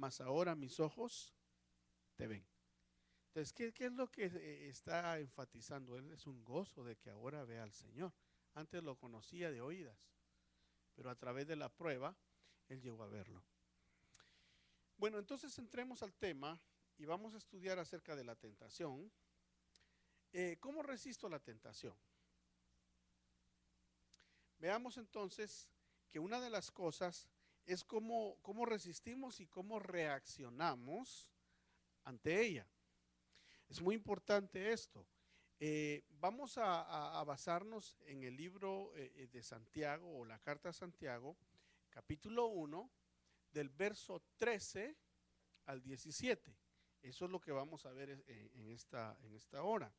mas ahora mis ojos te ven. Entonces, ¿qué es lo que está enfatizando? Él es un gozo de que ahora vea al Señor. Antes lo conocía de oídas, pero a través de la prueba, él llegó a verlo. Bueno, entonces entremos al tema y vamos a estudiar acerca de la tentación. ¿Cómo resisto la tentación? Veamos entonces que una de las cosas es cómo resistimos y cómo reaccionamos ante ella. Es muy importante esto. Vamos a basarnos en el libro de Santiago o la carta a Santiago, capítulo 1, del verso 13 al 17. Eso es lo que vamos a ver en esta hora.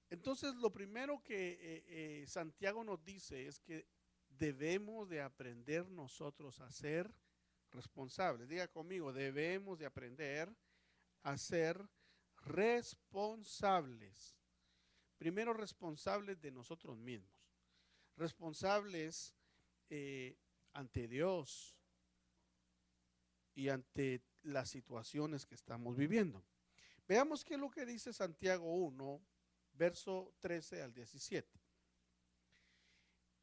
Entonces, lo primero que Santiago nos dice es que debemos de aprender nosotros a ser responsables. Diga conmigo, debemos de aprender a ser responsables. Primero, responsables de nosotros mismos. Responsables eh, ante Dios y ante las situaciones que estamos viviendo. Veamos qué es lo que dice Santiago 1, verso 13 al 17.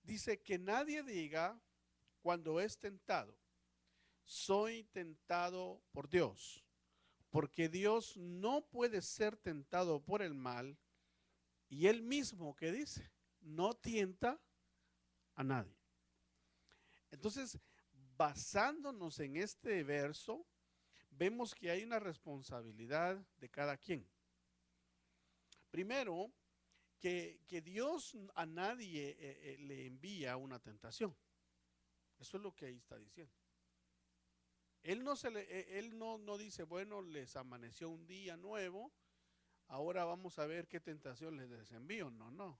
Dice que nadie diga cuando es tentado, soy tentado por Dios, porque Dios no puede ser tentado por el mal y él mismo que dice, no tienta a nadie. Entonces, basándonos en este verso, vemos que hay una responsabilidad de cada quien. Primero, que Dios a nadie le envía una tentación. Eso es lo que ahí está diciendo. Él no dice, bueno, les amaneció un día nuevo, ahora vamos a ver qué tentación les envío. No, no,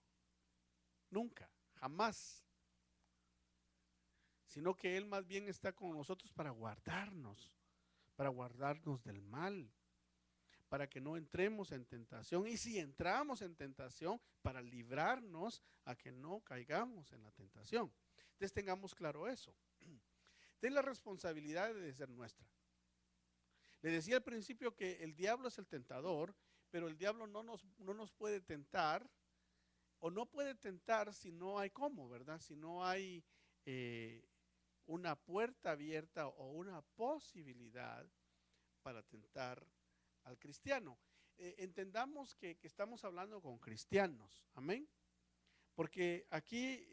nunca, jamás. Sino que Él más bien está con nosotros para guardarnos del mal, para que no entremos en tentación. Y si entramos en tentación, para librarnos a que no caigamos en la tentación. Entonces tengamos claro eso. Entonces la responsabilidad debe ser nuestra. Le decía al principio que el diablo es el tentador, pero el diablo no nos puede tentar, o no puede tentar si no hay cómo, ¿verdad? Si no hay eh, una puerta abierta o una posibilidad para tentar al cristiano. Entendamos que estamos hablando con cristianos, amén. Porque aquí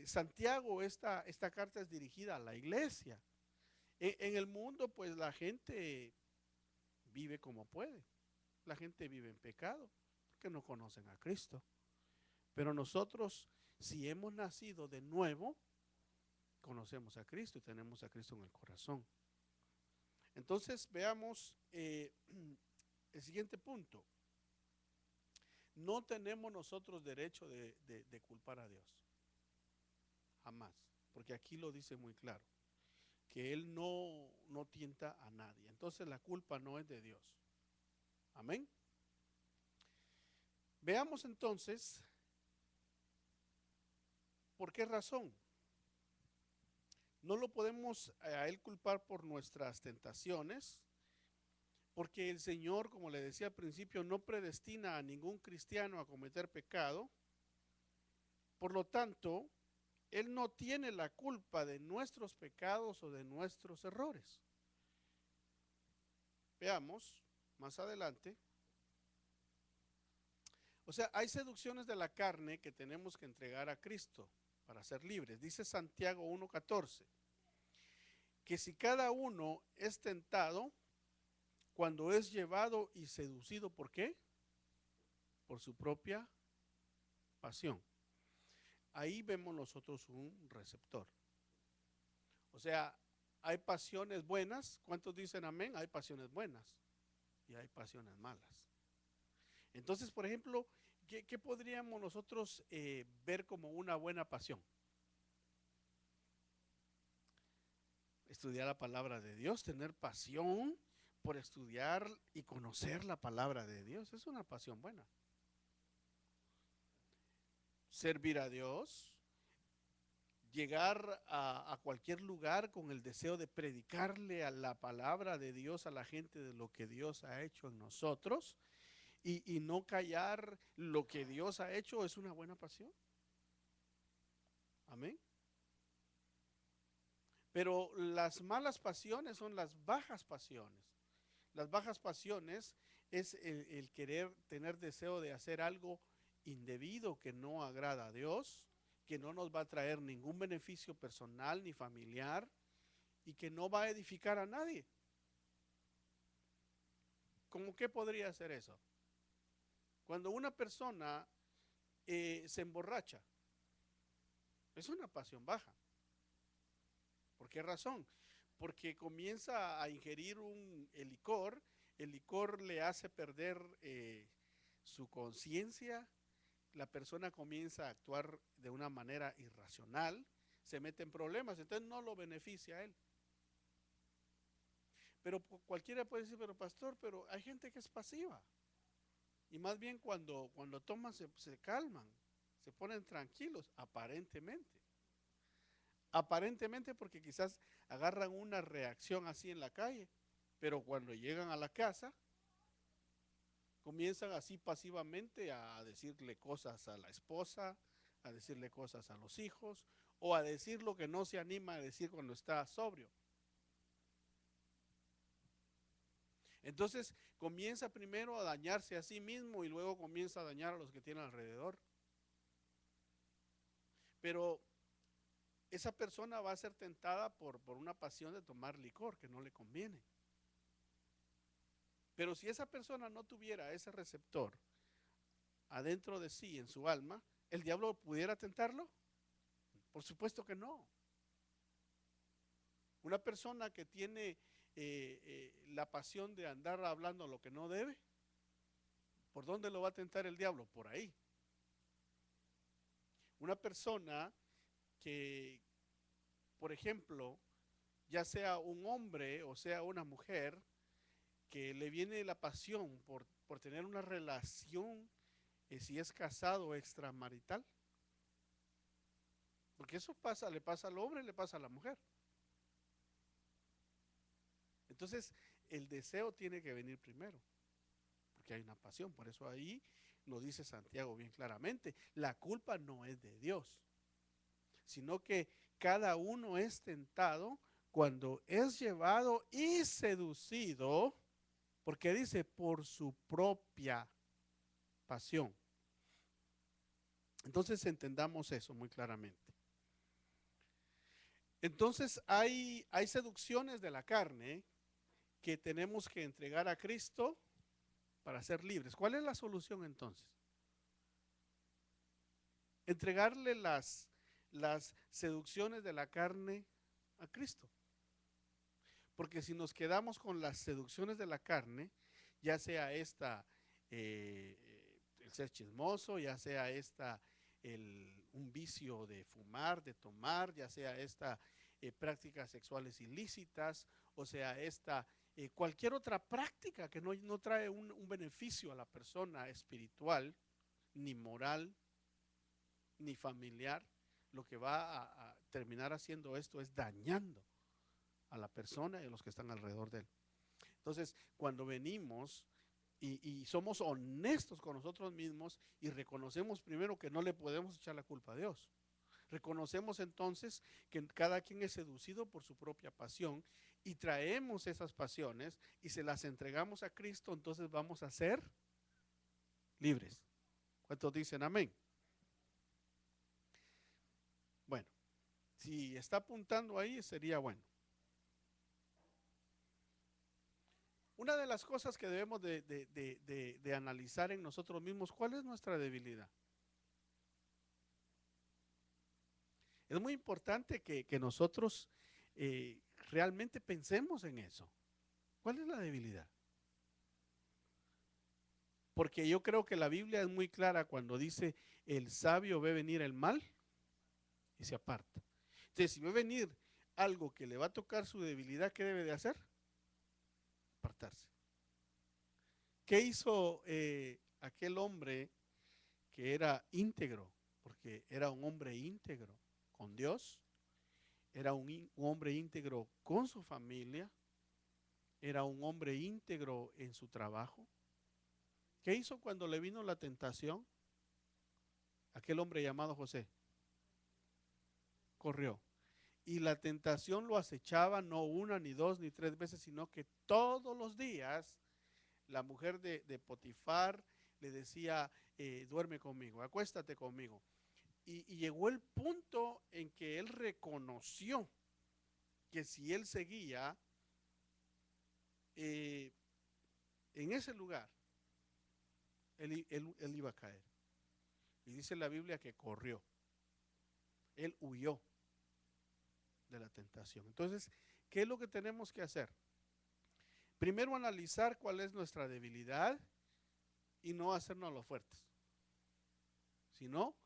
Santiago, esta carta es dirigida a la iglesia. En el mundo, pues la gente vive como puede. La gente vive en pecado porque no conocen a Cristo. Pero nosotros, si hemos nacido de nuevo, conocemos a Cristo y tenemos a Cristo en el corazón. Entonces, veamos el siguiente punto. No tenemos nosotros derecho de culpar a Dios. Jamás. Porque aquí lo dice muy claro. Que Él no tienta a nadie. Entonces la culpa no es de Dios. Amén. Veamos entonces por qué razón. No lo podemos a Él culpar por nuestras tentaciones, porque el Señor, como le decía al principio, no predestina a ningún cristiano a cometer pecado. Por lo tanto, Él no tiene la culpa de nuestros pecados o de nuestros errores. Veamos más adelante. O sea, hay seducciones de la carne que tenemos que entregar a Cristo para ser libres. Dice Santiago 1:14, que si cada uno es tentado cuando es llevado y seducido, ¿por qué? Por su propia pasión. Ahí vemos nosotros un receptor. O sea, hay pasiones buenas. ¿Cuántos dicen amén? Hay pasiones buenas y hay pasiones malas. Entonces, por ejemplo, ¿qué podríamos nosotros ver como una buena pasión? Estudiar la palabra de Dios, tener pasión por estudiar y conocer la palabra de Dios. Es una pasión buena. Servir a Dios, llegar a cualquier lugar con el deseo de predicarle a la palabra de Dios a la gente de lo que Dios ha hecho en nosotros y no callar lo que Dios ha hecho es una buena pasión. Amén. Pero las malas pasiones son las bajas pasiones. Las bajas pasiones es el querer tener deseo de hacer algo indebido que no agrada a Dios, que no nos va a traer ningún beneficio personal ni familiar y que no va a edificar a nadie. ¿Cómo qué podría ser eso? Cuando una persona se emborracha, es una pasión baja. ¿Por qué razón? Porque comienza a ingerir el licor le hace perder su conciencia, la persona comienza a actuar de una manera irracional, se mete en problemas, entonces no lo beneficia a él. Pero cualquiera puede decir, pero pastor, pero hay gente que es pasiva. Y más bien cuando toman se calman, se ponen tranquilos, aparentemente. Aparentemente porque quizás agarran una reacción así en la calle, pero cuando llegan a la casa, comienzan así pasivamente a decirle cosas a la esposa, a decirle cosas a los hijos, o a decir lo que no se anima a decir cuando está sobrio. Entonces comienza primero a dañarse a sí mismo y luego comienza a dañar a los que tienen alrededor. Pero esa persona va a ser tentada por una pasión de tomar licor que no le conviene. Pero si esa persona no tuviera ese receptor adentro de sí, en su alma, ¿el diablo pudiera tentarlo? Por supuesto que no. Una persona que tiene la pasión de andar hablando lo que no debe, ¿por dónde lo va a tentar el diablo? Por ahí. Una persona que, por ejemplo, ya sea un hombre o sea una mujer, que le viene la pasión por tener una relación, si es casado o extramarital, porque eso pasa, le pasa al hombre, le pasa a la mujer. Entonces, el deseo tiene que venir primero, porque hay una pasión. Por eso ahí lo dice Santiago bien claramente. La culpa no es de Dios, sino que cada uno es tentado cuando es llevado y seducido, porque dice por su propia pasión. Entonces entendamos eso muy claramente. Entonces hay seducciones de la carne que tenemos que entregar a Cristo para ser libres. ¿Cuál es la solución entonces? Entregarle las seducciones de la carne a Cristo. Porque si nos quedamos con las seducciones de la carne, ya sea esta, el ser chismoso, ya sea esta, un vicio de fumar, de tomar, ya sea esta prácticas sexuales ilícitas, o sea, esta cualquier otra práctica que no trae un beneficio a la persona espiritual, ni moral, ni familiar, lo que va a terminar haciendo esto es dañando a la persona y a los que están alrededor de él. Entonces, cuando venimos y somos honestos con nosotros mismos y reconocemos primero que no le podemos echar la culpa a Dios. Reconocemos entonces que cada quien es seducido por su propia pasión y traemos esas pasiones y se las entregamos a Cristo, entonces vamos a ser libres. ¿Cuántos dicen amén? Bueno, si está apuntando ahí sería bueno. Una de las cosas que debemos de analizar en nosotros mismos, ¿cuál es nuestra debilidad? Es muy importante que nosotros realmente pensemos en eso. ¿Cuál es la debilidad? Porque yo creo que la Biblia es muy clara cuando dice, el sabio ve venir el mal y se aparta. Entonces, si ve venir algo que le va a tocar su debilidad, ¿qué debe de hacer? Apartarse. ¿Qué hizo aquel hombre que era íntegro? Porque era un hombre íntegro con Dios. era un hombre íntegro con su familia, era un hombre íntegro en su trabajo. ¿Qué hizo cuando le vino la tentación? Aquel hombre llamado José corrió. Y la tentación lo acechaba no una, ni dos, ni tres veces, sino que todos los días la mujer de Potifar le decía, duerme conmigo, acuéstate conmigo. Y llegó el punto en que él reconoció que si él seguía en ese lugar, él iba a caer. Y dice la Biblia que corrió. Él huyó de la tentación. Entonces, ¿qué es lo que tenemos que hacer? Primero, analizar cuál es nuestra debilidad y no hacernos los fuertes, sino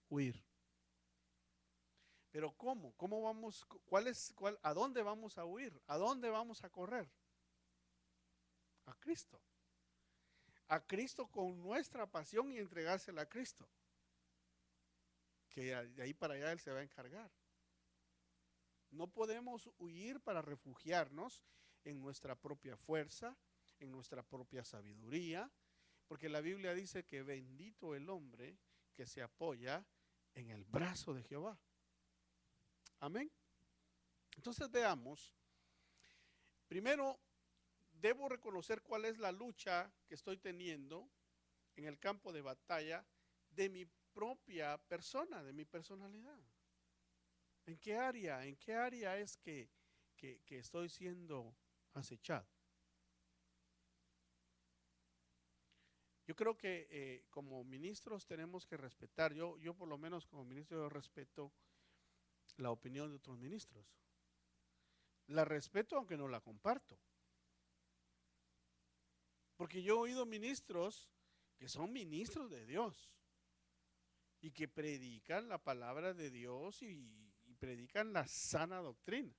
huir. Pero ¿cómo? ¿Cómo vamos? ¿A dónde vamos a huir? ¿A dónde vamos a correr? A Cristo. A Cristo con nuestra pasión y entregársela a Cristo. Que de ahí para allá Él se va a encargar. No podemos huir para refugiarnos en nuestra propia fuerza, en nuestra propia sabiduría, porque la Biblia dice que bendito el hombre que se apoya en el brazo de Jehová. Amén. Entonces veamos, primero debo reconocer cuál es la lucha que estoy teniendo en el campo de batalla de mi propia persona, de mi personalidad. ¿En qué área? ¿En qué área es que estoy siendo acechado? Yo creo que como ministros tenemos que respetar, yo por lo menos como ministro respeto la opinión de otros ministros. La respeto aunque no la comparto. Porque yo he oído ministros que son ministros de Dios y que predican la palabra de Dios y predican la sana doctrina.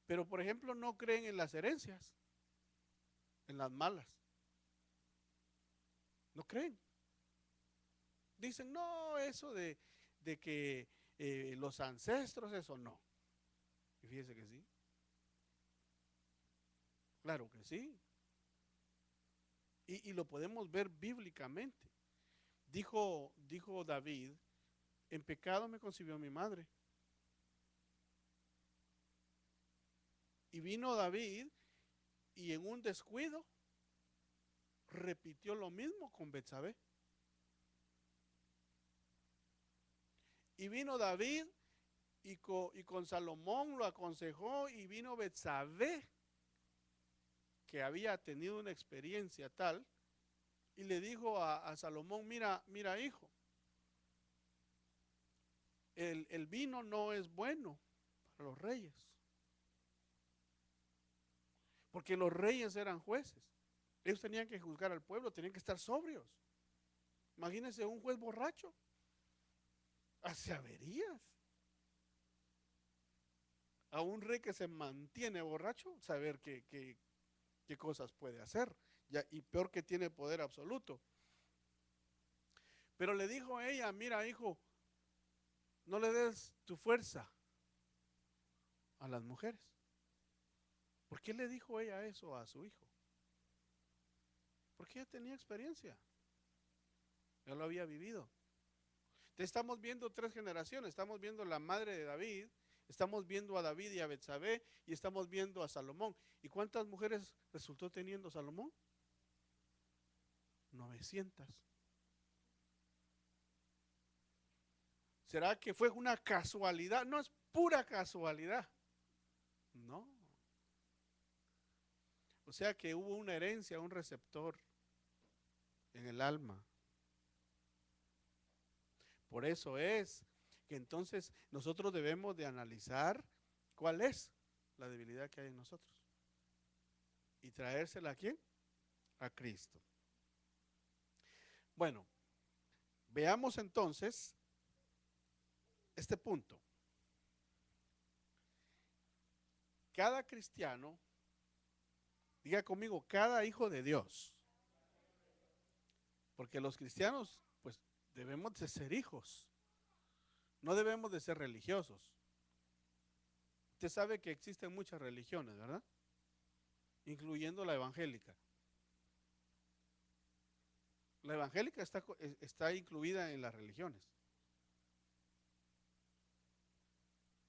Pero por ejemplo no creen en las herencias, en las malas. No creen. Dicen, no, eso de que los ancestros, eso no. Y fíjese que sí. Claro que sí. Y lo podemos ver bíblicamente. Dijo David, en pecado me concibió mi madre. Y vino David y en un descuido repitió lo mismo con Betsabé. Y vino David y con Salomón lo aconsejó y vino Betsabé, que había tenido una experiencia tal, y le dijo a Salomón, mira hijo, el vino no es bueno para los reyes, porque los reyes eran jueces, ellos tenían que juzgar al pueblo, tenían que estar sobrios. Imagínense un juez borracho, hace averías. A un rey que se mantiene borracho, saber qué cosas puede hacer, y peor que tiene poder absoluto. Pero le dijo a ella, mira hijo, no le des tu fuerza a las mujeres. ¿Por qué le dijo ella eso a su hijo? Porque ella tenía experiencia, ya lo había vivido. Entonces estamos viendo tres generaciones, estamos viendo la madre de David, estamos viendo a David y a Betsabé y estamos viendo a Salomón. ¿Y cuántas mujeres resultó teniendo Salomón? 900. ¿Será que fue una casualidad? No es pura casualidad. No. O sea que hubo una herencia, un receptor en el alma. Por eso es que entonces nosotros debemos de analizar cuál es la debilidad que hay en nosotros y traérsela ¿a quién? A Cristo. Bueno, veamos entonces este punto. Cada cristiano, diga conmigo, cada hijo de Dios, porque los cristianos pues debemos de ser hijos. No debemos de ser religiosos. Usted sabe que existen muchas religiones, ¿verdad? Incluyendo la evangélica. La evangélica está incluida en las religiones.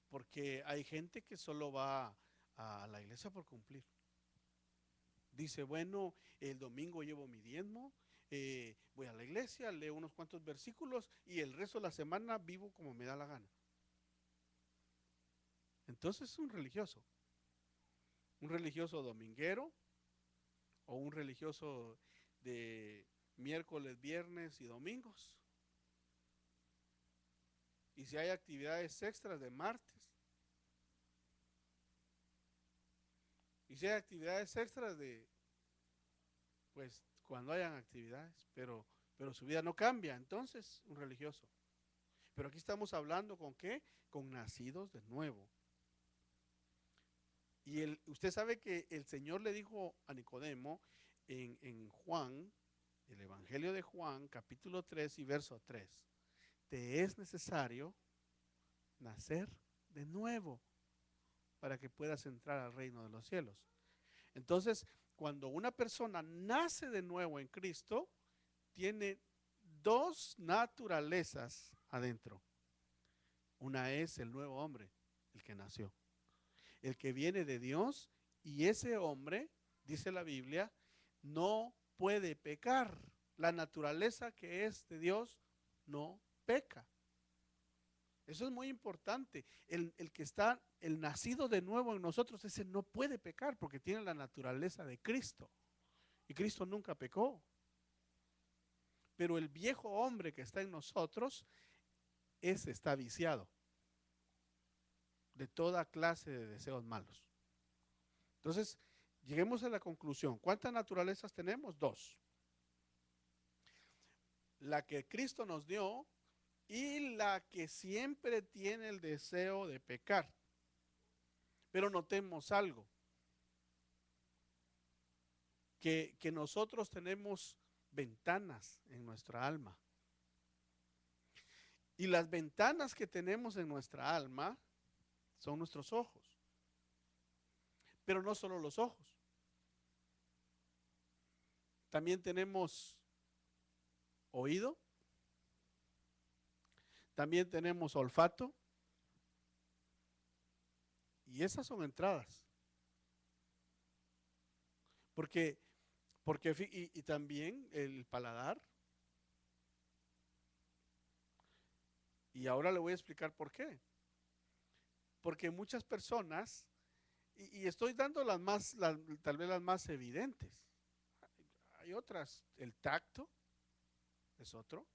Porque hay gente que solo va a la iglesia por cumplir. Dice, bueno, el domingo llevo mi diezmo, voy a la iglesia, leo unos cuantos versículos y el resto de la semana vivo como me da la gana. Entonces es un religioso dominguero o un religioso de miércoles, viernes y domingos. Y si hay actividades extras de martes. Y si hay actividades extras pues cuando hayan actividades, pero su vida no cambia, entonces un religioso. Pero aquí estamos hablando con ¿qué? Con nacidos de nuevo. Y usted sabe que el Señor le dijo a Nicodemo en Juan, el Evangelio de Juan, capítulo 3 y verso 3, te es necesario nacer de nuevo para que puedas entrar al reino de los cielos. Entonces, cuando una persona nace de nuevo en Cristo, tiene dos naturalezas adentro. Una es el nuevo hombre, el que nació, el que viene de Dios, y ese hombre, dice la Biblia, no puede pecar. La naturaleza que es de Dios no peca. Eso es muy importante. El que está, el nacido de nuevo en nosotros, ese no puede pecar porque tiene la naturaleza de Cristo. Y Cristo nunca pecó. Pero el viejo hombre que está en nosotros, ese está viciado de toda clase de deseos malos. Entonces, lleguemos a la conclusión. ¿Cuántas naturalezas tenemos? Dos. La que Cristo nos dio y la que siempre tiene el deseo de pecar. Pero notemos algo, que nosotros tenemos ventanas en nuestra alma. Y las ventanas que tenemos en nuestra alma son nuestros ojos. Pero no solo los ojos. También tenemos oído. También tenemos olfato. Y esas son entradas. Porque y también el paladar. Y ahora le voy a explicar por qué. Porque muchas personas, y estoy dando tal vez las más evidentes. Hay otras, el tacto es otro.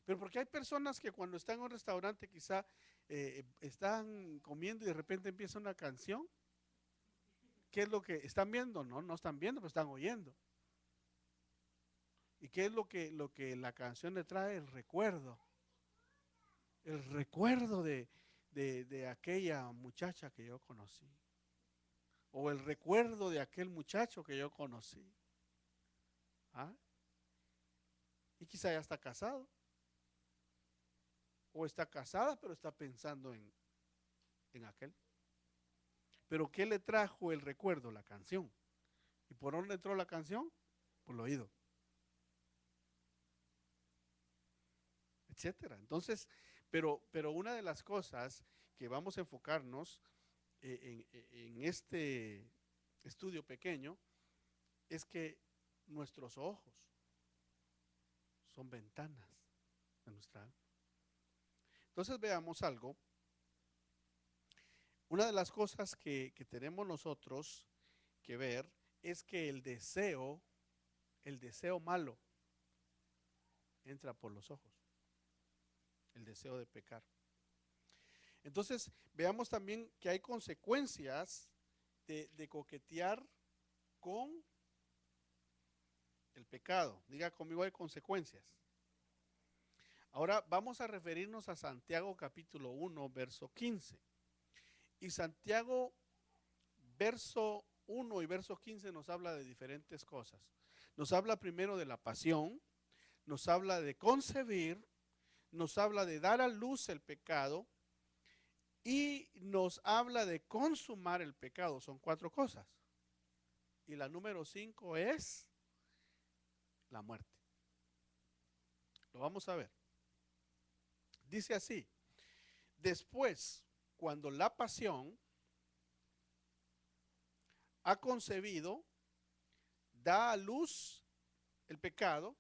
Pero porque hay personas que cuando están en un restaurante quizá están comiendo y de repente empieza una canción. ¿Qué es lo que están viendo? No están viendo, pero están oyendo. ¿Y qué es lo que la canción le trae? El recuerdo. El recuerdo de aquella muchacha que yo conocí. O el recuerdo de aquel muchacho que yo conocí. ¿Ah? Y quizá ya está casado. O está casada, pero está pensando en aquel. Pero ¿qué le trajo el recuerdo? La canción. ¿Y por dónde entró la canción? Por el oído. Etcétera. Entonces, pero una de las cosas que vamos a enfocarnos en este estudio pequeño es que nuestros ojos son ventanas de nuestra alma. Entonces veamos algo. Una de las cosas que tenemos nosotros que ver es que el deseo malo entra por los ojos. El deseo de pecar. Entonces, veamos también que hay consecuencias de coquetear con el pecado. Diga conmigo, hay consecuencias. Ahora vamos a referirnos a Santiago capítulo 1, verso 15. Y Santiago, verso 1 y verso 15 nos habla de diferentes cosas. Nos habla primero de la pasión, nos habla de concebir, nos habla de dar a luz el pecado y nos habla de consumar el pecado. Son 4 cosas. Y la número 5 es la muerte. Lo vamos a ver. Dice así: después, cuando la pasión ha concebido, da a luz el pecado,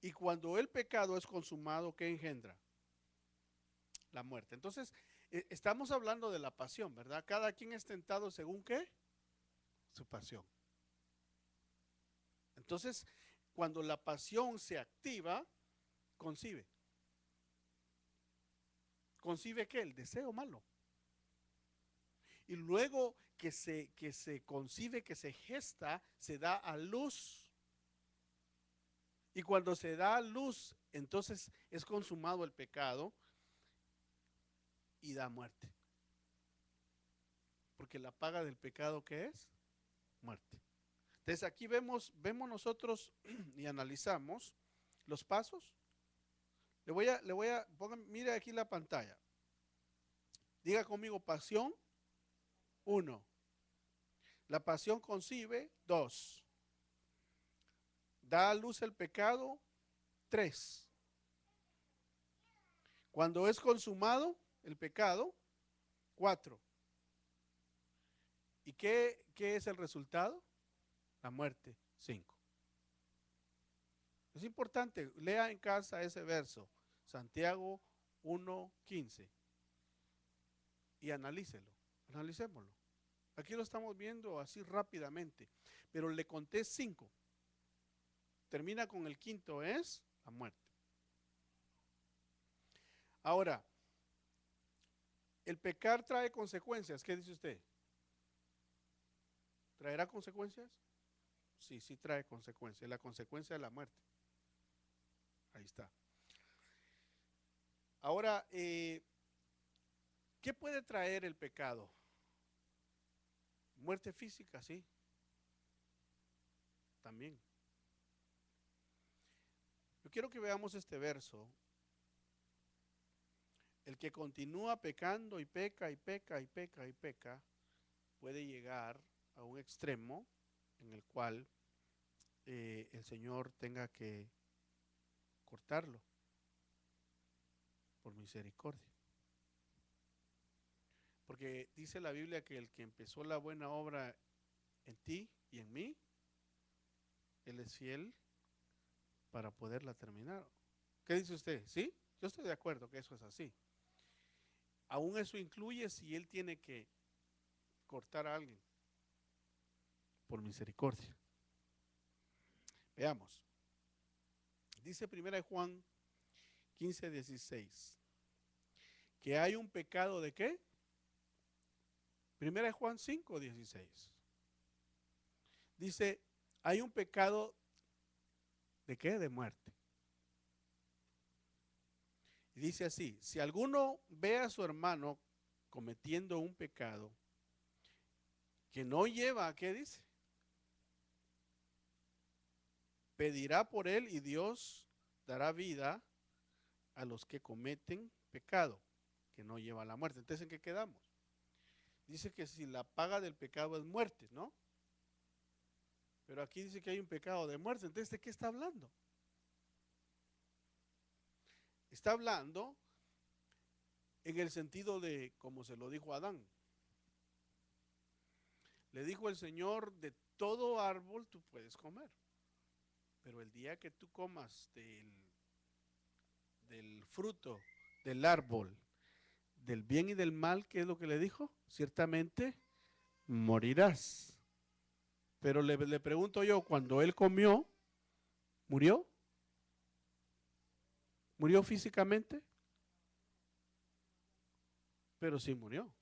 y cuando el pecado es consumado, ¿qué engendra? La muerte. Entonces, estamos hablando de la pasión, ¿verdad? Cada quien es tentado según ¿qué? Su pasión. Entonces, cuando la pasión se activa, concibe. ¿Concibe qué? El deseo malo. Y luego que se concibe, que se gesta, se da a luz. Y cuando se da a luz, entonces es consumado el pecado y da muerte. Porque la paga del pecado, ¿qué es? Muerte. Entonces aquí vemos nosotros y analizamos los pasos. Mire aquí la pantalla. Diga conmigo: pasión, 1. La pasión concibe, 2. Da a luz el pecado, 3. Cuando es consumado el pecado, 4. ¿Y qué es el resultado? La muerte, 5. Es importante, lea en casa ese verso, Santiago 1:15, y analicémoslo. Aquí lo estamos viendo así rápidamente, pero le conté 5. Termina con el quinto, es la muerte. Ahora, el pecar trae consecuencias. ¿Qué dice usted? ¿Traerá consecuencias? Sí, sí trae consecuencias. La consecuencia de la muerte. Ahí está. Ahora, ¿qué puede traer el pecado? Muerte física, sí. También. Yo quiero que veamos este verso. El que continúa pecando y peca y peca y peca y peca, puede llegar a un extremo en el cual el Señor tenga que cortarlo por misericordia. Porque dice la Biblia que el que empezó la buena obra en ti y en mí, Él es fiel para poderla terminar. ¿Qué dice usted? ¿Sí? Yo estoy de acuerdo que eso es así. Aún eso incluye si Él tiene que cortar a alguien por misericordia. Veamos. Dice 1 Juan 15:16 que hay un pecado de ¿qué? 1 Juan 5:16 dice, hay un pecado de ¿qué? De muerte. Y dice así: si alguno ve a su hermano cometiendo un pecado que no lleva a ¿qué dice? Pedirá por él y Dios dará vida a los que cometen pecado que no lleva a la muerte. Entonces, ¿en qué quedamos? Dice que si la paga del pecado es muerte, ¿no? Pero aquí dice que hay un pecado de muerte. Entonces, ¿de qué está hablando? Está hablando en el sentido de, como se lo dijo a Adán. Le dijo el Señor: de todo árbol tú puedes comer, pero el día que tú comas del fruto del árbol del bien y del mal, ¿qué es lo que le dijo? Ciertamente morirás. Pero le pregunto yo, cuando él comió, ¿murió? ¿Murió físicamente? Pero sí murió.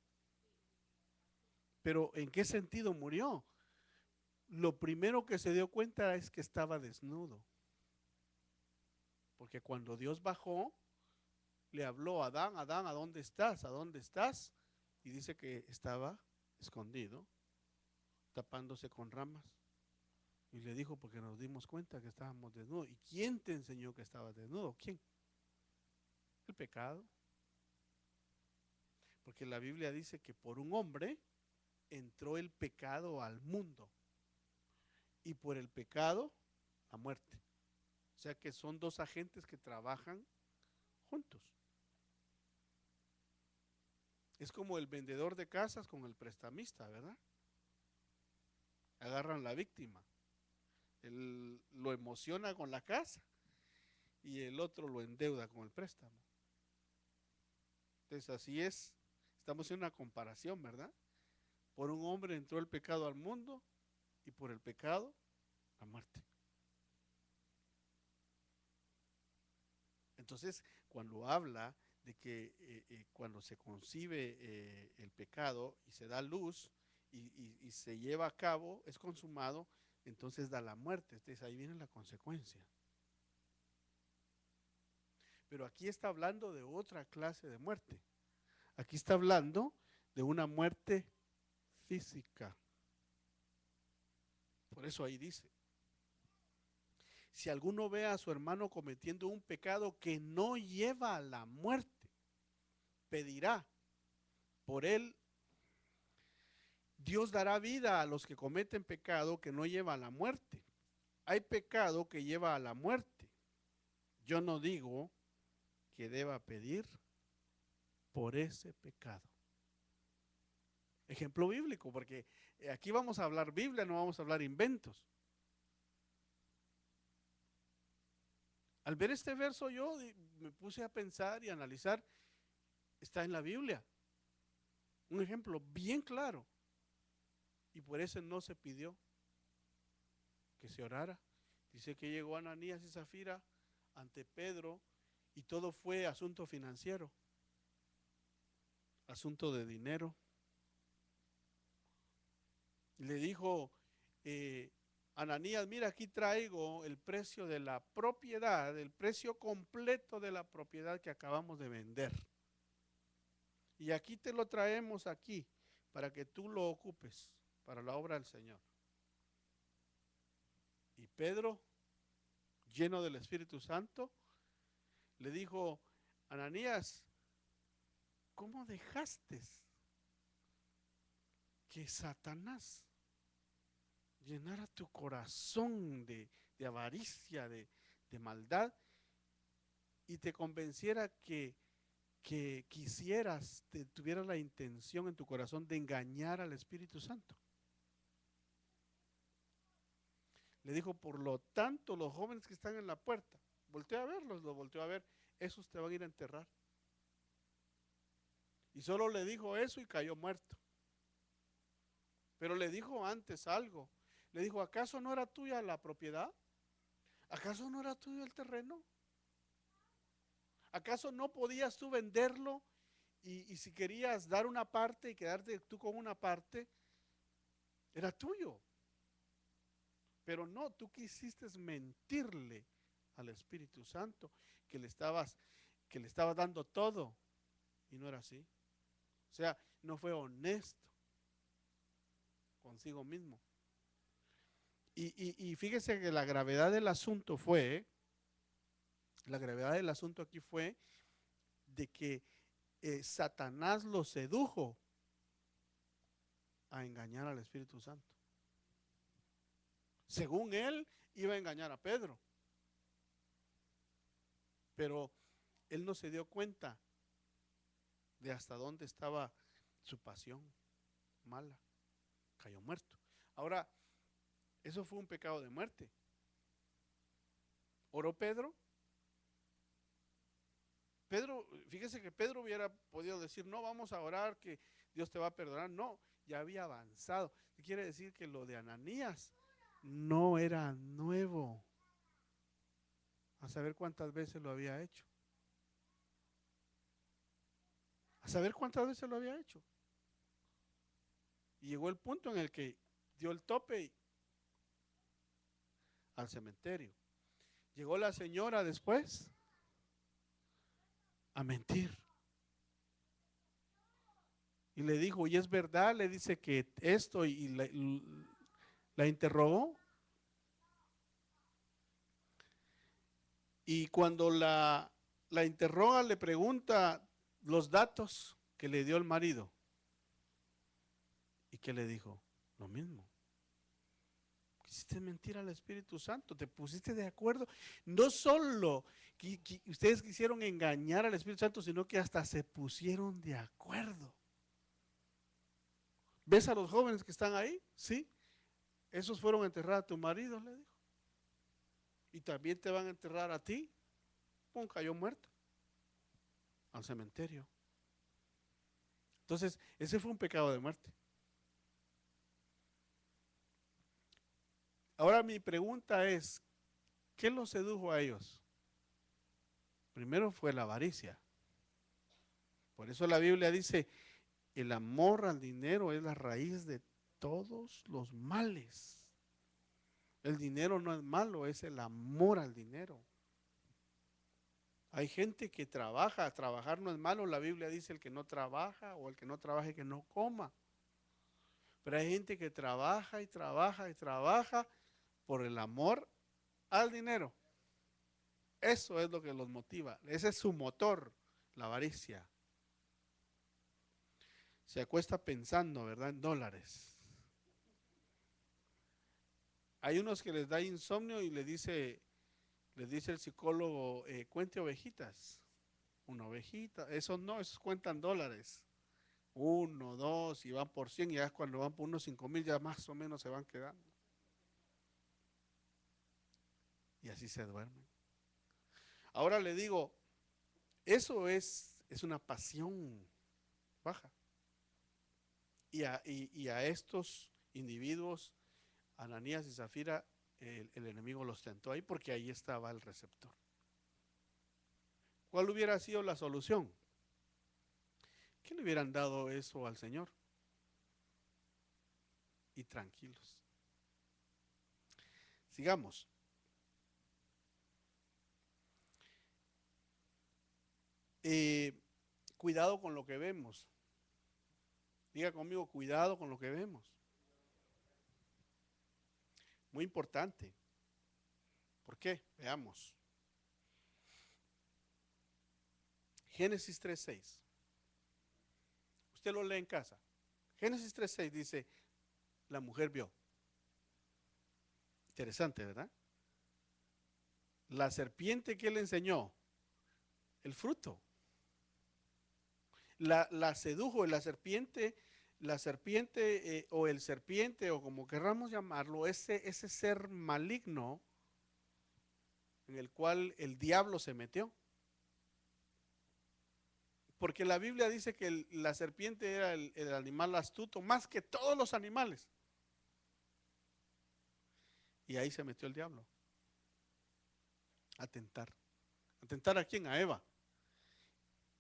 Pero ¿en qué sentido murió? Lo primero que se dio cuenta es que estaba desnudo. Porque cuando Dios bajó, le habló a Adán: Adán, ¿a dónde estás? ¿A dónde estás? Y dice que estaba escondido, tapándose con ramas. Y le dijo: porque nos dimos cuenta que estábamos desnudos. ¿Y quién te enseñó que estabas desnudo? ¿Quién? El pecado. Porque la Biblia dice que por un hombre entró el pecado al mundo y por el pecado la muerte. O sea que son dos agentes que trabajan juntos. Es como el vendedor de casas con el prestamista, ¿verdad? Agarran la víctima. Él lo emociona con la casa y el otro lo endeuda con el préstamo. Entonces así es. Estamos en una comparación, ¿verdad? Por un hombre entró el pecado al mundo y por el pecado la muerte. Entonces, cuando habla de que cuando se concibe el pecado y se da luz y se lleva a cabo, es consumado, entonces da la muerte. Entonces ahí viene la consecuencia. Pero aquí está hablando de otra clase de muerte. Aquí está hablando de una muerte física. Por eso ahí dice, si alguno ve a su hermano cometiendo un pecado que no lleva a la muerte, pedirá por él. Dios dará vida a los que cometen pecado que no lleva a la muerte. Hay pecado que lleva a la muerte. Yo no digo que deba pedir por ese pecado. Ejemplo bíblico, porque aquí vamos a hablar Biblia, no vamos a hablar inventos. Al ver este verso yo me puse a pensar y analizar, está en la Biblia. Un ejemplo bien claro. Y por eso no se pidió que se orara. Dice que llegó Ananías y Zafira ante Pedro y todo fue asunto financiero, asunto de dinero. Le dijo Ananías, mira, aquí traigo el precio de la propiedad, el precio completo de la propiedad que acabamos de vender. Y aquí te lo traemos aquí para que tú lo ocupes para la obra del Señor. Y Pedro, lleno del Espíritu Santo, le dijo, Ananías, ¿cómo dejaste que Satanás llenara tu corazón de avaricia, de maldad, y te convenciera que quisieras, tuvieras la intención en tu corazón de engañar al Espíritu Santo? Le dijo, por lo tanto, los jóvenes que están en la puerta, voltea a verlos, los volteó a ver, esos te van a ir a enterrar. Y solo le dijo eso y cayó muerto. Pero le dijo antes algo. Le dijo, ¿acaso no era tuya la propiedad? ¿Acaso no era tuyo el terreno? ¿Acaso no podías tú venderlo y si querías dar una parte y quedarte tú con una parte, era tuyo? Pero no, tú quisiste mentirle al Espíritu Santo que le estabas dando todo y no era así. O sea, no fue honesto consigo mismo. Y fíjese que la gravedad del asunto aquí fue de que Satanás lo sedujo a engañar al Espíritu Santo. Según él, iba a engañar a Pedro. Pero él no se dio cuenta de hasta dónde estaba su pasión mala. Cayó muerto. Ahora, eso fue un pecado de muerte. ¿Oró Pedro? Fíjese que Pedro hubiera podido decir, no, vamos a orar, que Dios te va a perdonar. No, ya había avanzado. Quiere decir que lo de Ananías no era nuevo. A saber cuántas veces lo había hecho. A saber cuántas veces lo había hecho. Y llegó el punto en el que dio el tope al cementerio. Llegó la señora después a mentir. Y le dijo, ¿y es verdad? Le dice que esto y la interrogó. Y cuando la la interroga, le pregunta los datos que le dio el marido. ¿Y qué le dijo? Lo mismo. Quisiste mentir al Espíritu Santo, te pusiste de acuerdo. No solo que ustedes quisieron engañar al Espíritu Santo, sino que hasta se pusieron de acuerdo. ¿Ves a los jóvenes que están ahí? Sí. Esos fueron a enterrar a tu marido, le dijo. Y también te van a enterrar a ti. Pum, cayó muerto al cementerio. Entonces, ese fue un pecado de muerte. Ahora mi pregunta es, ¿qué los sedujo a ellos? Primero fue la avaricia. Por eso la Biblia dice, el amor al dinero es la raíz de todos los males. El dinero no es malo, es el amor al dinero. Hay gente que trabaja, trabajar no es malo, la Biblia dice el que no trabaja o el que no trabaje que no coma. Pero hay gente que trabaja y trabaja y trabaja por el amor al dinero. Eso es lo que los motiva, ese es su motor, la avaricia. Se acuesta pensando, ¿verdad? En dólares. Hay unos que les da insomnio y les dice el psicólogo, cuente ovejitas. Una ovejita, esos no, esos cuentan dólares. 1, 2, y van por 100, y ya cuando van por unos 5,000 ya más o menos se van quedando. Y así se duermen. Ahora le digo, eso es una pasión baja. Y a estos individuos, Ananías y Zafira, el enemigo los tentó ahí porque ahí estaba el receptor. ¿Cuál hubiera sido la solución? ¿Qué le hubieran dado eso al Señor? Y tranquilos. Sigamos. Cuidado con lo que vemos. Diga conmigo, cuidado con lo que vemos. Muy importante. ¿Por qué? Veamos. Génesis 3:6. Usted lo lee en casa. Génesis 3:6 dice, la mujer vio. Interesante, ¿verdad? La serpiente que le enseñó, el fruto. La sedujo, la serpiente o el serpiente, o como querramos llamarlo, ese ser maligno en el cual el diablo se metió. Porque la Biblia dice que la serpiente era el animal astuto, más que todos los animales. Y ahí se metió el diablo. A tentar. ¿A tentar a quién? A Eva.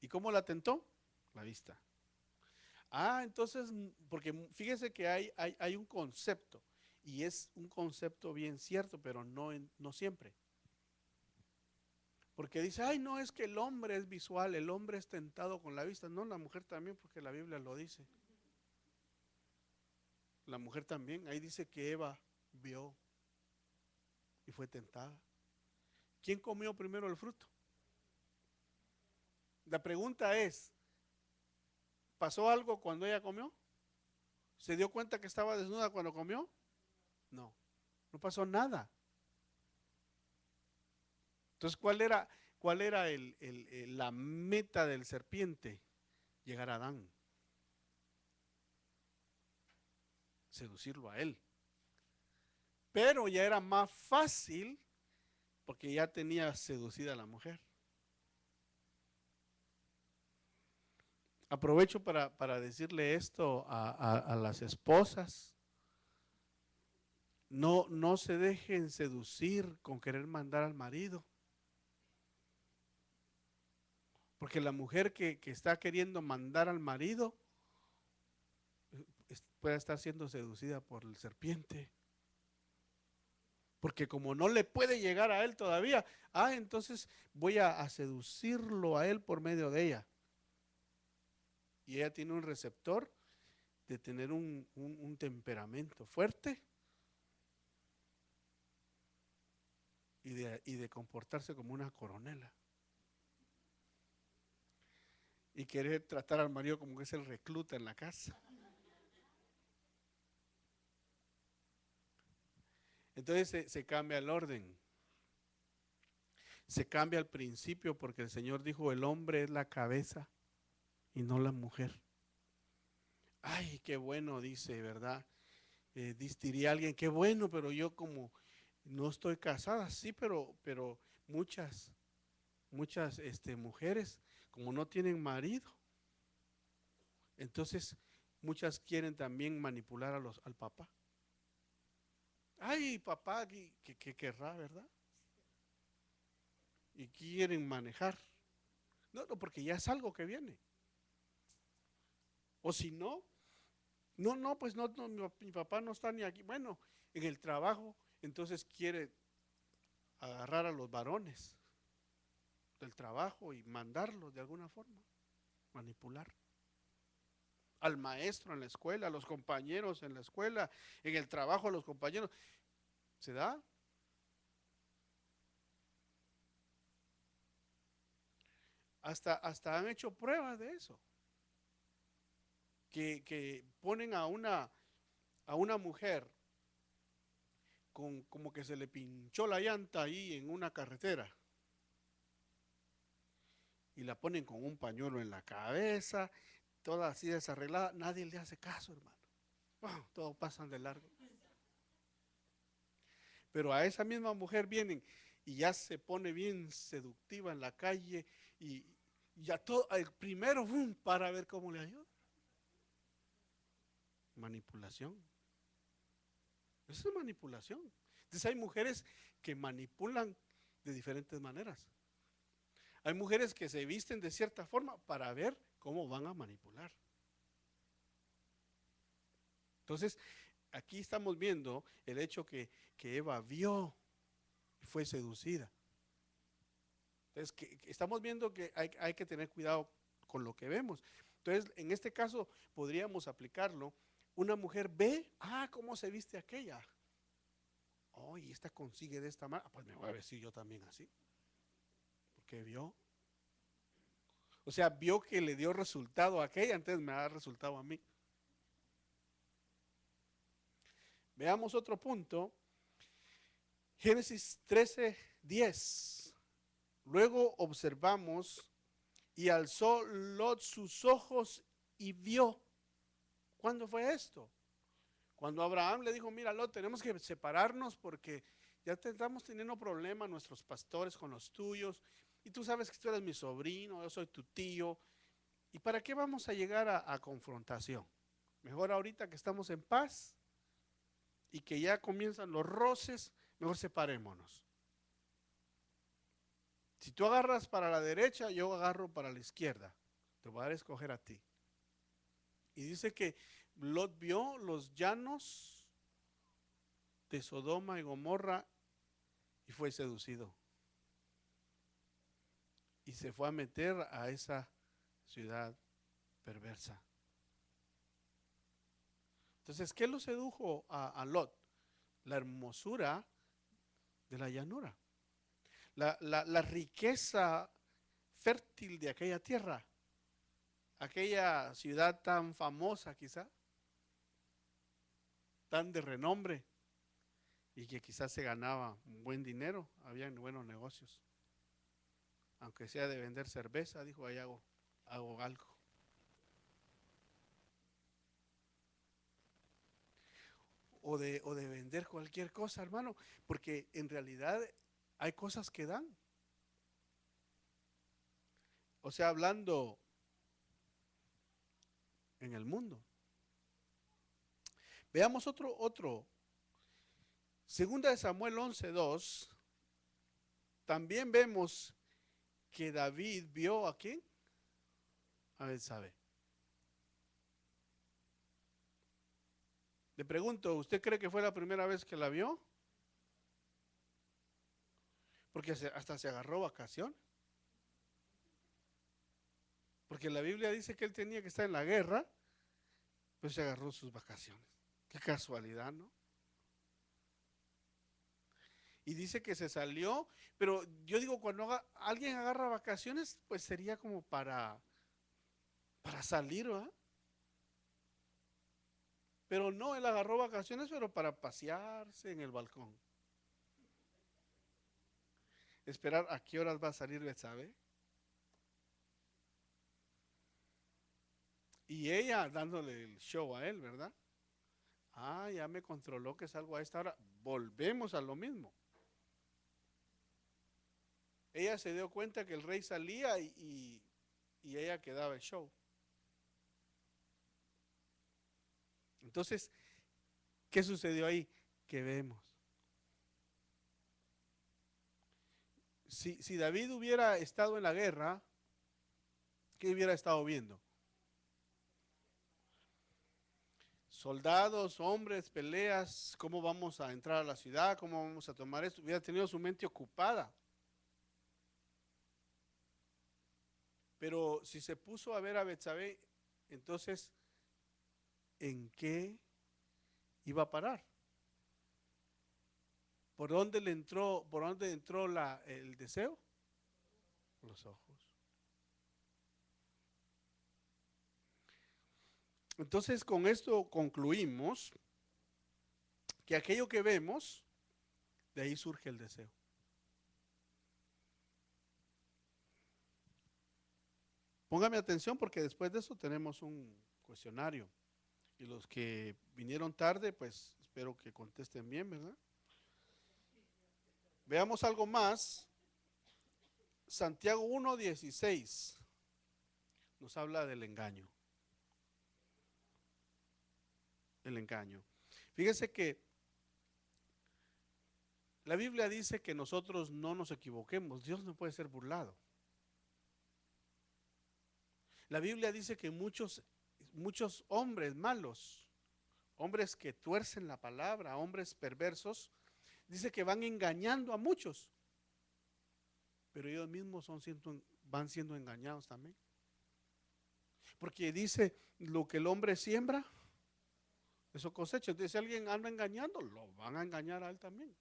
¿Y cómo la tentó? La vista. Entonces, porque fíjese que hay un concepto, y es un concepto bien cierto, pero no siempre. Porque dice, ay, no, es que el hombre es visual, el hombre es tentado con la vista. No, la mujer también, porque la Biblia lo dice. La mujer también, ahí dice que Eva vio y fue tentada. ¿Quién comió primero el fruto? La pregunta es, ¿pasó algo cuando ella comió? ¿Se dio cuenta que estaba desnuda cuando comió? No, no pasó nada. Entonces, ¿cuál era la meta del serpiente? Llegar a Adán. Seducirlo a él. Pero ya era más fácil porque ya tenía seducida a la mujer. Aprovecho para decirle esto a las esposas. No se dejen seducir con querer mandar al marido. Porque la mujer que está queriendo mandar al marido puede estar siendo seducida por el serpiente. Porque como no le puede llegar a él todavía, entonces voy a seducirlo a él por medio de ella. Y ella tiene un receptor de tener un temperamento fuerte y de comportarse como una coronela. y querer tratar al marido como que es el recluta en la casa. Entonces se cambia el orden, se cambia el principio porque el Señor dijo, el hombre es la cabeza y no la mujer. Ay, qué bueno, dice, ¿verdad? Diría alguien, qué bueno, pero yo como no estoy casada, sí, pero muchas mujeres, como no tienen marido, entonces muchas quieren también manipular al papá. Ay, papá, que querrá, ¿verdad? Y quieren manejar. No, no, porque ya es algo que viene. O si no, no, pues no, mi papá no está ni aquí. Bueno, en el trabajo, entonces quiere agarrar a los varones del trabajo y mandarlos de alguna forma, manipular. Al maestro en la escuela, a los compañeros en la escuela, en el trabajo a los compañeros. ¿Se da? Hasta han hecho pruebas de eso. Que ponen a una mujer como que se le pinchó la llanta ahí en una carretera y la ponen con un pañuelo en la cabeza, toda así desarreglada, nadie le hace caso, hermano. Wow, todos pasan de largo. Pero a esa misma mujer vienen y ya se pone bien seductiva en la calle y ya todo, el primero para ver cómo le ayuda. Manipulación. Eso es manipulación. Entonces hay mujeres que manipulan de diferentes maneras. Hay mujeres que se visten de cierta forma para ver cómo van a manipular. Entonces, aquí estamos viendo el hecho que Eva vio y fue seducida. Entonces, que estamos viendo que hay que tener cuidado con lo que vemos. Entonces, en este caso, podríamos aplicarlo. Una mujer ve, cómo se viste aquella. Oh, y esta consigue de esta manera. Pues me voy a vestir yo también así. Porque vio. O sea, vio que le dio resultado a aquella, entonces me da resultado a mí. Veamos otro punto. Génesis 13:10. Luego observamos y alzó Lot sus ojos y vio. ¿Cuándo fue esto? Cuando Abraham le dijo, mira Lot, tenemos que separarnos porque ya estamos teniendo problemas nuestros pastores con los tuyos. Y tú sabes que tú eres mi sobrino, yo soy tu tío. ¿Y para qué vamos a llegar a confrontación? Mejor ahorita que estamos en paz y que ya comienzan los roces, mejor separémonos. Si tú agarras para la derecha, yo agarro para la izquierda. Te voy a dar a escoger a ti. Y dice que Lot vio los llanos de Sodoma y Gomorra y fue seducido. Y se fue a meter a esa ciudad perversa. Entonces, ¿qué lo sedujo a Lot? La hermosura de la llanura. La riqueza fértil de aquella tierra. Aquella ciudad tan famosa quizá, tan de renombre y que quizás se ganaba un buen dinero, habían buenos negocios. Aunque sea de vender cerveza, dijo, ahí hago algo. O de vender cualquier cosa, hermano, porque en realidad hay cosas que dan. O sea, hablando en el mundo. Veamos otro. Segunda de Samuel 11:2. También vemos que David vio a quién. A ver, sabe. Le pregunto, ¿usted cree que fue la primera vez que la vio? Porque hasta se agarró vacación. Porque la Biblia dice que él tenía que estar en la guerra, pues se agarró sus vacaciones. Qué casualidad, ¿no? Y dice que se salió, pero yo digo, cuando alguien agarra vacaciones, pues sería como para para salir, ¿verdad? Pero no, él agarró vacaciones, pero para pasearse en el balcón. Esperar a qué horas va a salir Betsabe. Y ella dándole el show a él, ¿verdad? Ah, ya me controló que salgo a esta hora. Volvemos a lo mismo. Ella se dio cuenta que el rey salía y ella quedaba el show. Entonces, ¿qué sucedió ahí? Que vemos. Si David hubiera estado en la guerra, ¿qué hubiera estado viendo? Soldados, hombres, peleas, cómo vamos a entrar a la ciudad, cómo vamos a tomar esto. Hubiera tenido su mente ocupada. Pero si se puso a ver a Betsabé, entonces, ¿en qué iba a parar? Por dónde entró el deseo? Los ojos. Entonces, con esto concluimos que aquello que vemos, de ahí surge el deseo. Póngame atención porque después de eso tenemos un cuestionario. Y los que vinieron tarde, pues espero que contesten bien, ¿verdad? Veamos algo más. Santiago 1:16 nos habla del engaño. El engaño. Fíjense que la Biblia dice que nosotros no nos equivoquemos. Dios no puede ser burlado. La Biblia dice que muchos hombres malos, hombres que tuercen la palabra, hombres perversos, dice que van engañando a muchos, pero ellos mismos van siendo engañados también. Porque dice, lo que el hombre siembra, eso cosecha. Entonces, si alguien anda engañando, lo van a engañar a él también.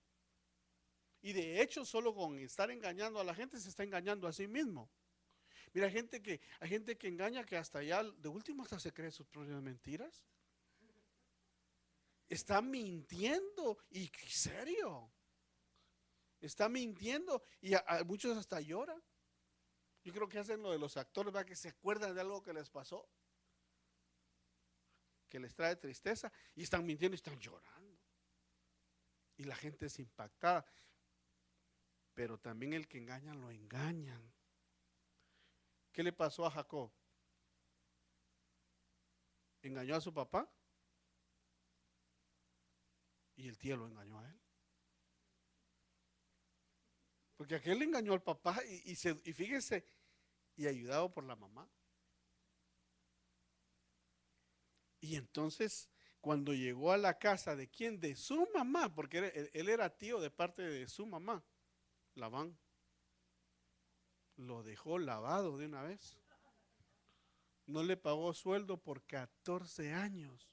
Y de hecho, solo con estar engañando a la gente, se está engañando a sí mismo. Mira, hay gente que engaña que hasta ya, de último, hasta se cree sus propias mentiras. Está mintiendo, y serio. Está mintiendo, y a muchos hasta lloran. Yo creo que hacen lo de los actores, ¿verdad? Que se acuerdan de algo que les pasó, que les trae tristeza, y están mintiendo y están llorando. Y la gente es impactada. Pero también el que engaña lo engañan. ¿Qué le pasó a Jacob? Engañó a su papá y el tío lo engañó a él. Porque aquel le engañó al papá y fíjese, y ayudado por la mamá. Y entonces, cuando llegó a la casa de quién, de su mamá, porque él era tío de parte de su mamá, Labán, lo dejó lavado de una vez. No le pagó sueldo por 14 años.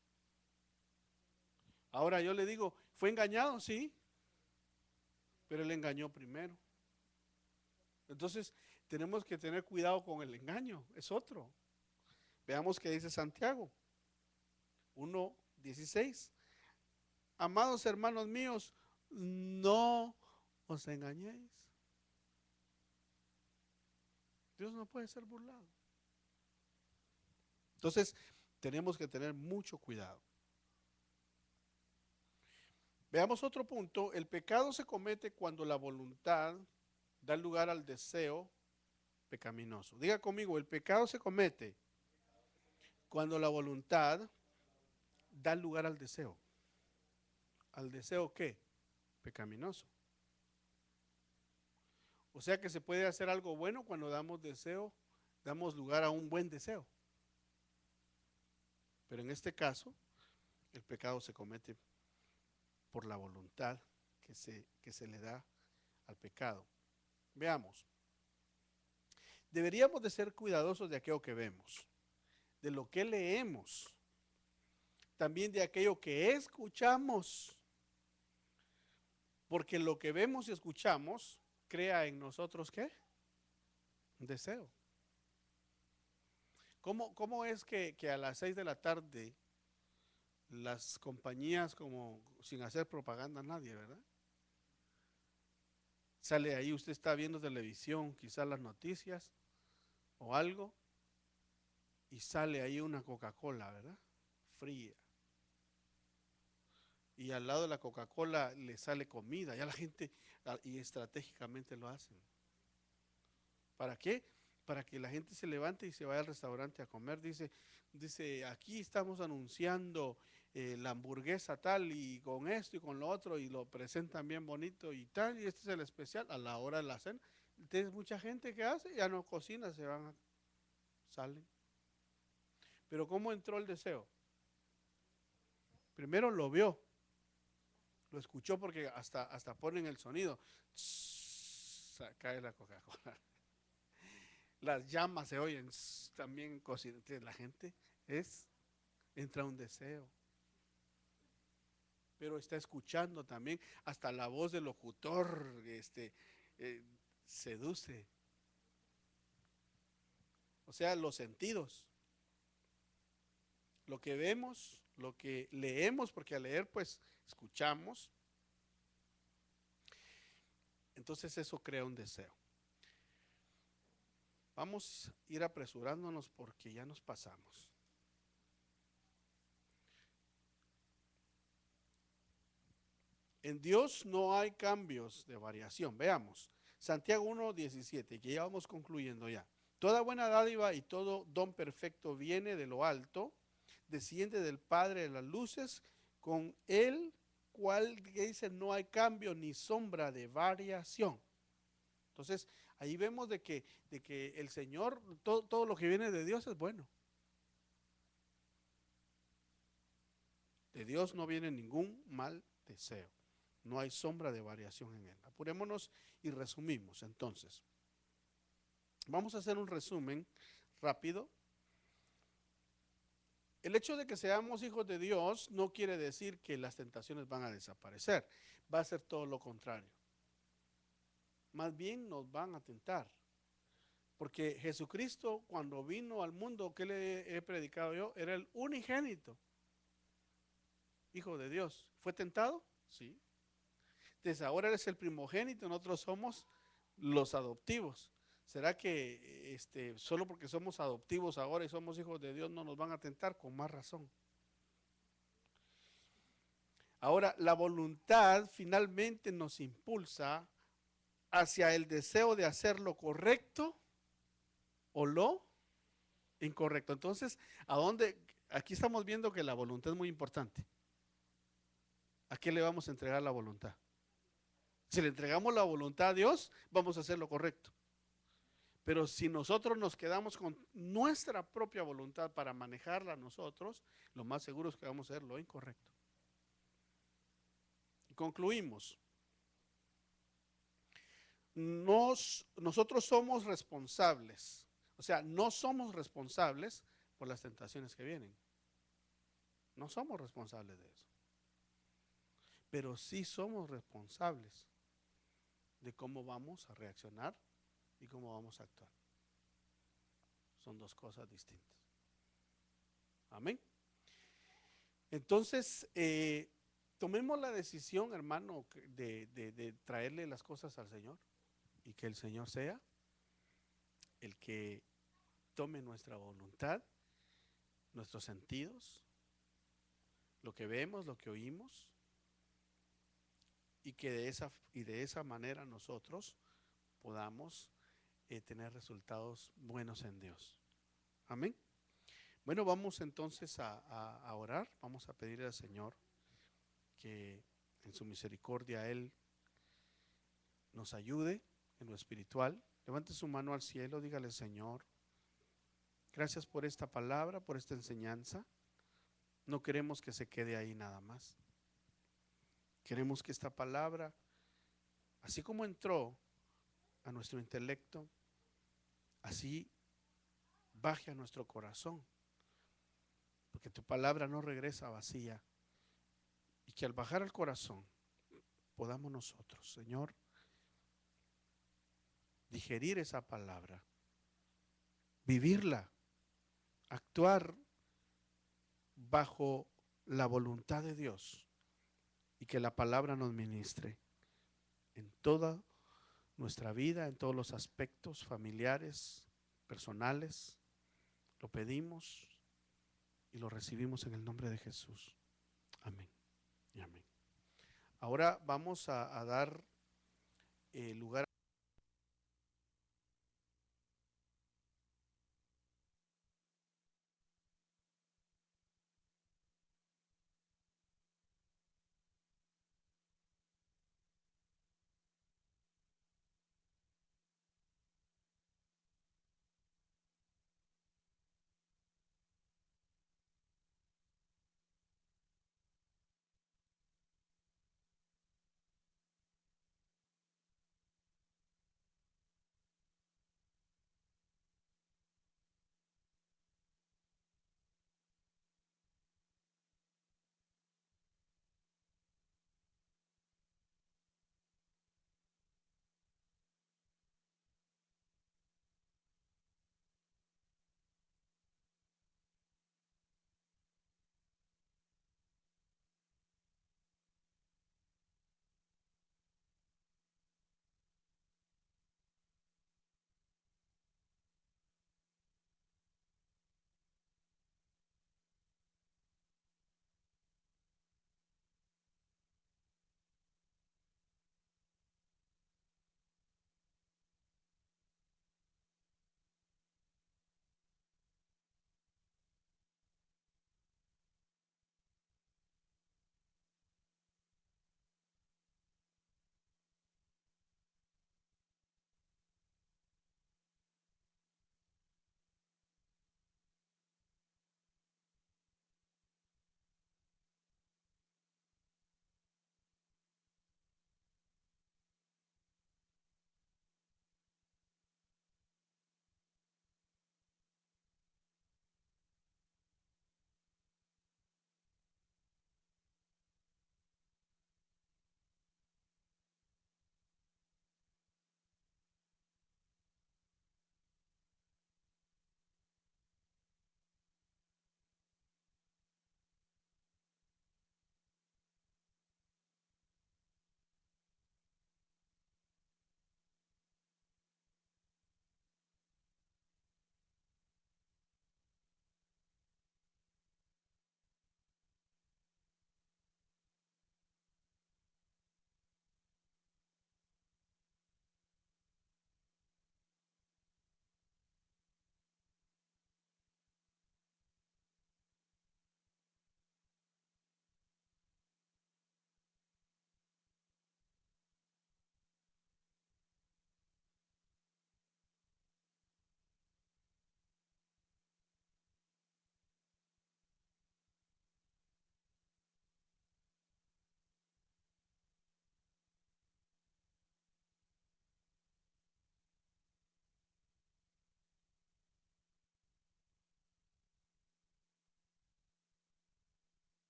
Ahora yo le digo, ¿fue engañado? Sí, pero él engañó primero. Entonces, tenemos que tener cuidado con el engaño, es otro. Veamos qué dice Santiago 1:16. Amados hermanos míos, no os engañéis. Dios no puede ser burlado. Entonces, tenemos que tener mucho cuidado. Veamos otro punto. El pecado se comete cuando la voluntad da lugar al deseo pecaminoso. Diga conmigo, el pecado se comete cuando la voluntad da lugar al deseo. ¿Al deseo qué? Pecaminoso. O sea que se puede hacer algo bueno cuando damos lugar a un buen deseo. Pero en este caso, el pecado se comete por la voluntad que se le da al pecado. Veamos. Deberíamos de ser cuidadosos de aquello que vemos, de lo que leemos, también de aquello que escuchamos, porque lo que vemos y escuchamos crea en nosotros ¿qué? Un deseo. ¿Cómo es que a las 6 de la tarde las compañías, como sin hacer propaganda a nadie, ¿verdad? Sale ahí, usted está viendo televisión, quizás las noticias o algo, y sale ahí una Coca-Cola, ¿verdad? Fría. Y al lado de la Coca-Cola le sale comida, ya la gente, y estratégicamente lo hacen. ¿Para qué? Para que la gente se levante y se vaya al restaurante a comer. Dice, aquí estamos anunciando la hamburguesa tal y con esto y con lo otro y lo presentan bien bonito y tal, y este es el especial a la hora de la cena. Entonces mucha gente que hace, ya no cocina, salen. Pero ¿cómo entró el deseo? Primero lo vio, lo escuchó porque hasta ponen el sonido. Cae la Coca-Cola. Las llamas se oyen también cocina. La gente entra un deseo. Pero está escuchando también, hasta la voz del locutor eh, seduce. O sea, los sentidos. Lo que vemos, lo que leemos, porque al leer pues escuchamos. Entonces eso crea un deseo. Vamos a ir apresurándonos porque ya nos pasamos. En Dios no hay cambios de variación. Veamos, Santiago 1:17, que ya vamos concluyendo ya. Toda buena dádiva y todo don perfecto viene de lo alto, desciende del Padre de las luces, con el cual dice no hay cambio ni sombra de variación. Entonces, ahí vemos de que el Señor, todo lo que viene de Dios es bueno. De Dios no viene ningún mal deseo. No hay sombra de variación en él. Apurémonos y resumimos. Entonces, vamos a hacer un resumen rápido. El hecho de que seamos hijos de Dios no quiere decir que las tentaciones van a desaparecer. Va a ser todo lo contrario. Más bien nos van a tentar. Porque Jesucristo, cuando vino al mundo, ¿qué le he predicado yo? Era el unigénito, hijo de Dios. ¿Fue tentado? Sí. Entonces ahora eres el primogénito, nosotros somos los adoptivos. ¿Será que solo porque somos adoptivos ahora y somos hijos de Dios no nos van a tentar? Con más razón. Ahora, la voluntad finalmente nos impulsa hacia el deseo de hacer lo correcto o lo incorrecto. Entonces, ¿a dónde? Aquí estamos viendo que la voluntad es muy importante. ¿A qué le vamos a entregar la voluntad? Si le entregamos la voluntad a Dios, vamos a hacer lo correcto. Pero si nosotros nos quedamos con nuestra propia voluntad para manejarla nosotros, lo más seguro es que vamos a hacer lo incorrecto. Y concluimos. Nosotros somos responsables. O sea, no somos responsables por las tentaciones que vienen. No somos responsables de eso. Pero sí somos responsables de cómo vamos a reaccionar y cómo vamos a actuar. Son dos cosas distintas. Amén. Entonces, tomemos la decisión, hermano, de traerle las cosas al Señor y que el Señor sea el que tome nuestra voluntad, nuestros sentidos, lo que vemos, lo que oímos, y que de esa manera nosotros podamos tener resultados buenos en Dios. Amén. Bueno, vamos entonces a orar, vamos a pedirle al Señor que en su misericordia Él nos ayude en lo espiritual. Levante su mano al cielo, dígale: Señor, gracias por esta palabra, por esta enseñanza. No queremos que se quede ahí nada más. Queremos que esta palabra, así como entró a nuestro intelecto, así baje a nuestro corazón. Porque tu palabra no regresa vacía. Y que al bajar al corazón podamos nosotros, Señor, digerir esa palabra, vivirla, actuar bajo la voluntad de Dios y que la palabra nos ministre en toda nuestra vida, en todos los aspectos familiares, personales. Lo pedimos y lo recibimos en el nombre de Jesús. Amén y amén. Ahora vamos a dar lugar